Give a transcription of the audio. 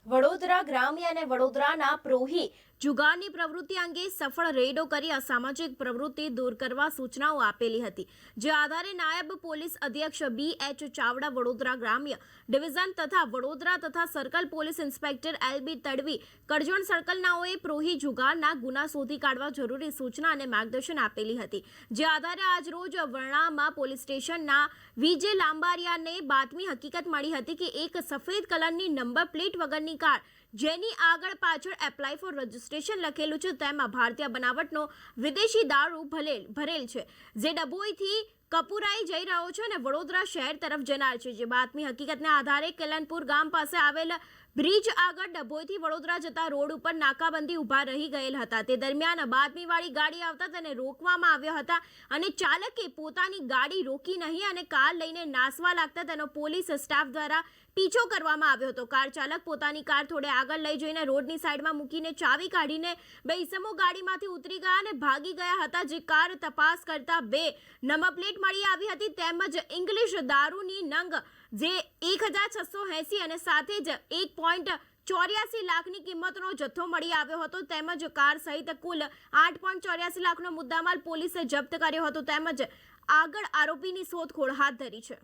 વડોદરા ગ્રામ્ય અને વડોદરાના પ્રોહી જુગારની પ્રવૃત્તિ અંગે સફળ રેડો કરી અસામાજિક પ્રવૃત્તિ દૂર કરવા સૂચનાઓ આપેલી હતી, જે આધારે નાયબ પોલીસ અધ્યક્ષ BH ચાવડા, વડોદરા ગ્રામ્ય ડિવિઝન તથા વડોદરા તથા circle police inspector LB Tadvi, Karjan સર્કલનાઓએ પ્રોહી જુગારના ગુના શોધી કાઢવા જરૂરી સૂચના અને માર્ગદર્શન આપેલી હતી, જે આધારે આજરોજ વર્ણામાં પોલીસ સ્ટેશનના VJ લાંબારિયાને બાતમી હકીકત મળી હતી કે એક સફેદ કલરની નંબર પ્લેટ વગરની કાર, જેની આગળ પાછળ એપ્લાય ફોર રજિસ્ટ્રેશન લખેલું છે, તેમાં ભારતીય બનાવટનો વિદેશી દારૂ ભરેલ છે, જે ડભોઈથી કપુરાઈ જઈ રહ્યો છે અને વડોદરા શહેર તરફ જનાર છે। જે બાતમી હકીકતના આધારે કેલનપુર ગામ પાસે આવેલ બ્રિજ આગળ ડભોઈથી વડોદરા જતા રોડ ઉપર નાકાબંધી ઊભા રહી ગયેલ હતા। તે દરમિયાન બાતમીવાળી ગાડી આવતા તેને રોકવામાં આવ્યા હતા અને ચાલકે પોતાની ગાડી રોકી નહીં અને કાર લઈને નાસવા લાગતા તેનો પોલીસ સ્ટાફ દ્વારા પીછો કરવામાં આવ્યો હતો। કાર ચાલક પોતાની કાર થોડે આગળ લઈ જઈને રોડની સાઈડમાં મૂકીને ચાવી કાઢીને બે ઈસમો ગાડીમાંથી ઉતરી ગયા અને ભાગી ગયા હતા। જે કાર તપાસ કરતા બે નંબર પ્લેટ મળી આવી હતી, તેમજ ઇંગ્લિશ દારૂની નંગ જે 1680 અને સાથે જ 1.84 લાખની કિંમતનો જથ્થો મળી આવ્યો હતો, તેમજ કાર સહિત કુલ 8.84 લાખનો મુદ્દામાલ પોલીસે જપ્ત કર્યો હતો, તેમજ આગળ આરોપીની શોધખોળ હાથ ધરી છે।